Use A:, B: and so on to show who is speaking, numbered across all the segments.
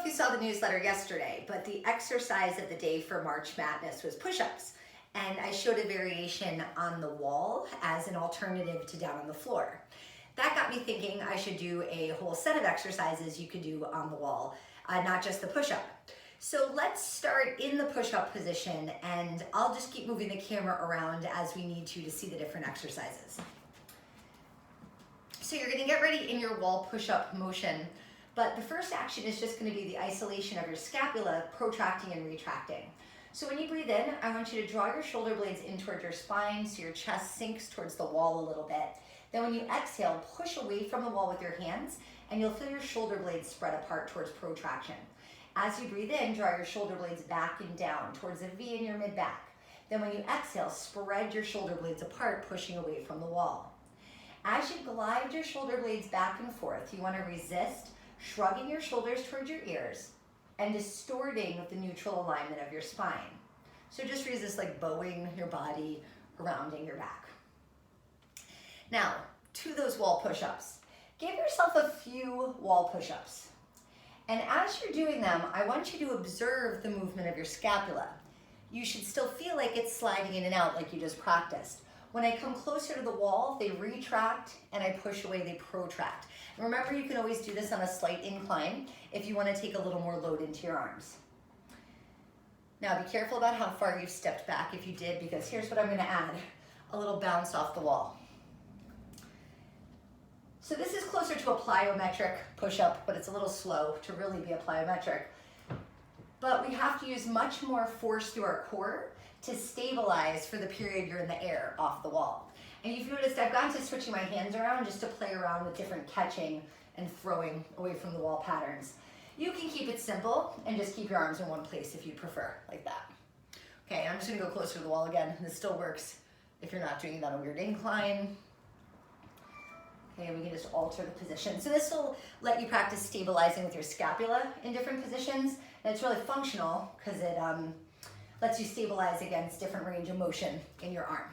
A: if you saw the newsletter yesterday, but the exercise of the day for March Madness was push-ups. And I showed a variation on the wall as an alternative to down on the floor. That got me thinking I should do a whole set of exercises you could do on the wall, not just the push-up. So let's start in the push-up position, and I'll just keep moving the camera around as we need to see the different exercises. So you're gonna get ready in your wall push-up motion, but the first action is just gonna be the isolation of your scapula protracting and retracting. So when you breathe in, I want you to draw your shoulder blades in towards your spine so your chest sinks towards the wall a little bit. Then when you exhale, push away from the wall with your hands, and you'll feel your shoulder blades spread apart towards protraction. As you breathe in, draw your shoulder blades back and down towards a V in your mid-back. Then when you exhale, spread your shoulder blades apart, pushing away from the wall. As you glide your shoulder blades back and forth, you want to resist shrugging your shoulders towards your ears and distorting the neutral alignment of your spine. So just resist like bowing your body, rounding your back. Now, to those wall push-ups. Give yourself a few wall push-ups. And as you're doing them, I want you to observe the movement of your scapula. You should still feel like it's sliding in and out like you just practiced. When I come closer to the wall, they retract, and I push away, they protract. And remember, you can always do this on a slight incline if you want to take a little more load into your arms. Now be careful about how far you've stepped back if you did, because here's what I'm going to add, a little bounce off the wall. So this is closer to a plyometric push-up, but it's a little slow to really be a plyometric. But we have to use much more force through our core to stabilize for the period you're in the air off the wall. And you've noticed I've gone to switching my hands around just to play around with different catching and throwing away from the wall patterns. You can keep it simple and just keep your arms in one place if you prefer, like that. Okay, I'm just gonna go closer to the wall again. This still works if you're not doing that on a weird incline. Okay, we can just alter the position. So this will let you practice stabilizing with your scapula in different positions. And it's really functional because it lets you stabilize against different range of motion in your arm.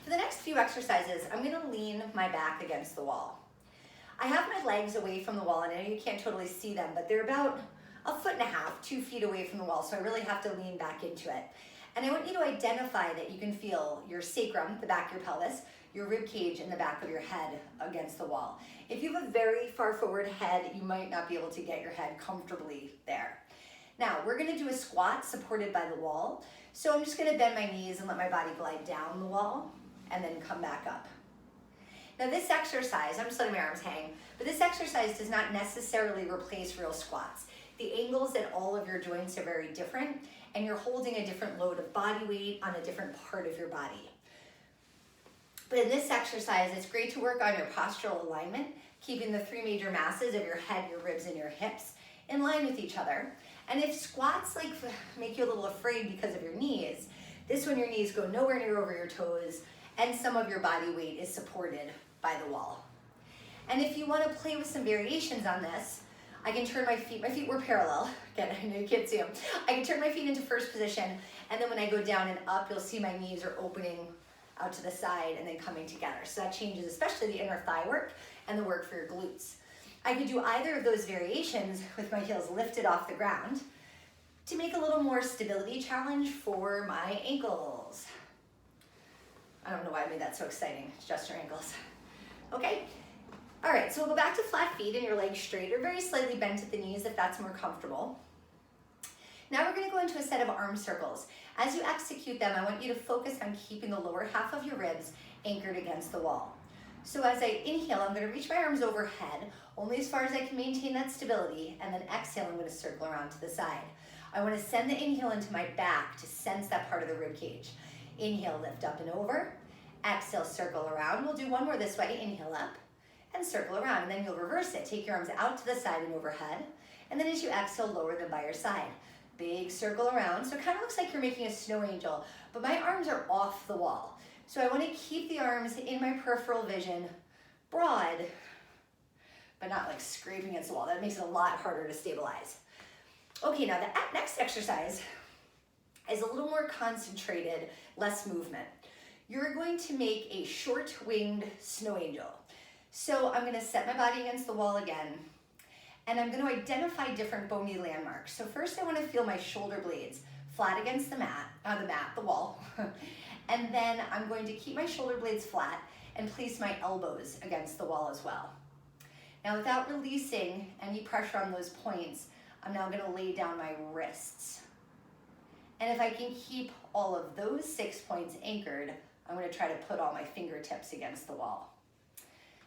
A: For the next few exercises, I'm gonna lean my back against the wall. I have my legs away from the wall, and I know you can't totally see them, but they're about 1.5 feet, 2 feet away from the wall, so I really have to lean back into it. And I want you to identify that you can feel your sacrum, the back of your pelvis, your rib cage, and the back of your head against the wall. If you have a very far forward head, you might not be able to get your head comfortably there. Now, we're gonna do a squat supported by the wall. So I'm just gonna bend my knees and let my body glide down the wall and then come back up. Now this exercise, I'm just letting my arms hang, but this exercise does not necessarily replace real squats. The angles at all of your joints are very different, and you're holding a different load of body weight on a different part of your body. But in this exercise, it's great to work on your postural alignment, keeping the 3 major masses of your head, your ribs, and your hips in line with each other. And if squats make you a little afraid because of your knees, this one your knees go nowhere near over your toes, and some of your body weight is supported by the wall. And if you want to play with some variations on this, I can turn my feet were parallel. Again, I know you can't see them. I can turn my feet into first position, and then when I go down and up, you'll see my knees are opening out to the side and then coming together. So that changes especially the inner thigh work and the work for your glutes. I could do either of those variations with my heels lifted off the ground to make a little more stability challenge for my ankles. I don't know why I made that so exciting. It's just your ankles. Okay. All right, so we'll go back to flat feet and your legs straight or very slightly bent at the knees if that's more comfortable. Now we're gonna go into a set of arm circles. As you execute them, I want you to focus on keeping the lower half of your ribs anchored against the wall. So as I inhale, I'm gonna reach my arms overhead, only as far as I can maintain that stability, and then exhale, I'm gonna circle around to the side. I wanna send the inhale into my back to sense that part of the rib cage. Inhale, lift up and over. Exhale, circle around. We'll do one more this way. Inhale up and circle around, and then you'll reverse it. Take your arms out to the side and overhead, and then as you exhale, lower them by your side. Big circle around. So it kind of looks like you're making a snow angel, but my arms are off the wall. So I want to keep the arms in my peripheral vision, broad, but not like scraping against the wall. That makes it a lot harder to stabilize. Okay, now the next exercise is a little more concentrated, less movement. You're going to make a short-winged snow angel. So I'm gonna set my body against the wall again, And I'm going to identify different bony landmarks. So first I want to feel my shoulder blades flat against the wall. And then I'm going to keep my shoulder blades flat and place my elbows against the wall as well. Now without releasing any pressure on those points, I'm now going to lay down my wrists. And if I can keep all of those 6 points anchored, I'm going to try to put all my fingertips against the wall.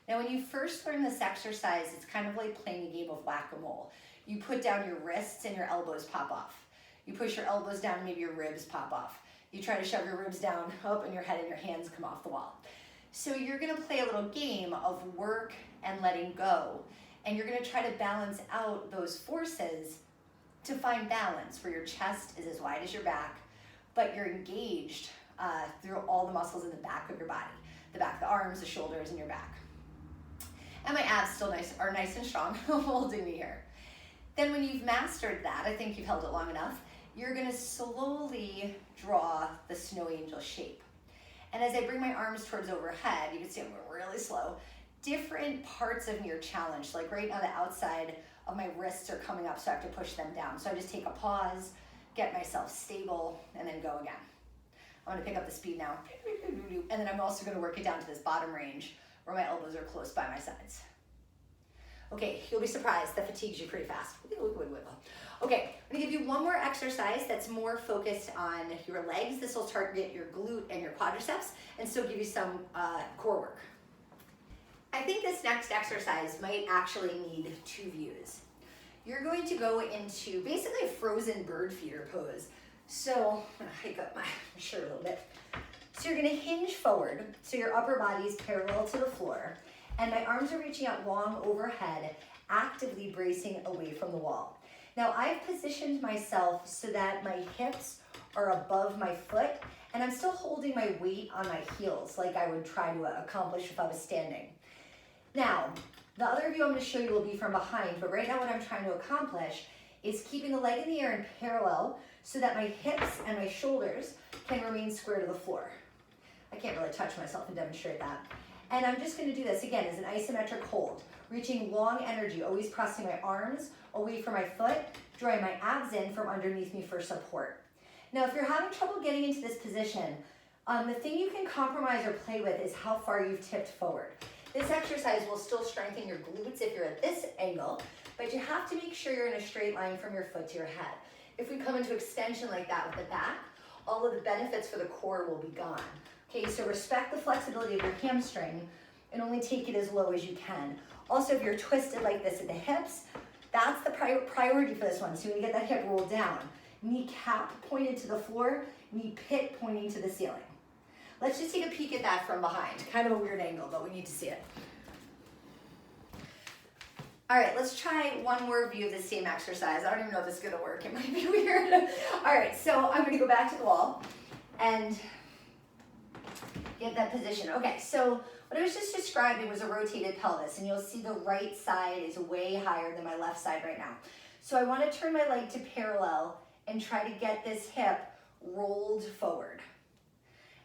A: Now when you first learn this exercise, it's kind of like playing a game of whack-a-mole. You put down your wrists and your elbows pop off. You push your elbows down and maybe your ribs pop off. You try to shove your ribs down, up, and your head and your hands come off the wall. So you're going to play a little game of work and letting go. And you're going to try to balance out those forces to find balance where your chest is as wide as your back, but you're engaged through all the muscles in the back of your body. The back of the arms, the shoulders, and your back. And my abs still are nice and strong, holding me here. Then when you've mastered that, I think you've held it long enough, you're gonna slowly draw the snow angel shape. And as I bring my arms towards overhead, you can see I'm going really slow, different parts of me are challenged. Like right now the outside of my wrists are coming up, so I have to push them down. So I just take a pause, get myself stable, and then go again. I'm gonna pick up the speed now. And then I'm also gonna work it down to this bottom range where my elbows are close by my sides. Okay, you'll be surprised, that fatigues you pretty fast. Okay, I'm gonna give you one more exercise that's more focused on your legs. This will target your glute and your quadriceps and still give you some core work. I think this next exercise might actually need 2 views. You're going to go into basically a frozen bird feeder pose. So, I'm gonna hike up my shirt a little bit. So you're gonna hinge forward, so your upper body is parallel to the floor, and my arms are reaching out long overhead, actively bracing away from the wall. Now I've positioned myself so that my hips are above my foot, and I'm still holding my weight on my heels like I would try to accomplish if I was standing. Now, the other view I'm gonna show you will be from behind, but right now what I'm trying to accomplish is keeping the leg in the air and parallel so that my hips and my shoulders can remain square to the floor. I can't really touch myself and demonstrate that. And I'm just gonna do this again as an isometric hold, reaching long energy, always pressing my arms away from my foot, drawing my abs in from underneath me for support. Now, if you're having trouble getting into this position, the thing you can compromise or play with is how far you've tipped forward. This exercise will still strengthen your glutes if you're at this angle, but you have to make sure you're in a straight line from your foot to your head. If we come into extension like that with the back, all of the benefits for the core will be gone. Okay, so respect the flexibility of your hamstring and only take it as low as you can. Also, if you're twisted like this at the hips, that's the priority for this one. So when you get that hip rolled down, knee cap pointed to the floor, knee pit pointing to the ceiling. Let's just take a peek at that from behind. Kind of a weird angle, but we need to see it. All right, let's try one more view of the same exercise. I don't even know if this is gonna work. It might be weird. All right, so I'm gonna go back to the wall and get that position. Okay, so what I was just describing was a rotated pelvis, and you'll see the right side is way higher than my left side right now. So I wanna turn my leg to parallel and try to get this hip rolled forward.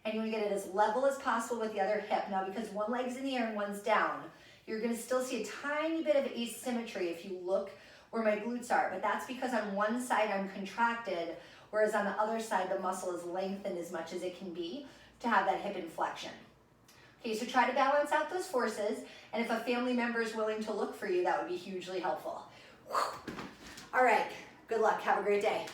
A: And you wanna get it as level as possible with the other hip. Now, because one leg's in the air and one's down, you're gonna still see a tiny bit of asymmetry if you look where my glutes are, but that's because on one side I'm contracted, whereas on the other side the muscle is lengthened as much as it can be to have that hip inflection. Okay, so try to balance out those forces, and if a family member is willing to look for you, that would be hugely helpful. All right, good luck, have a great day.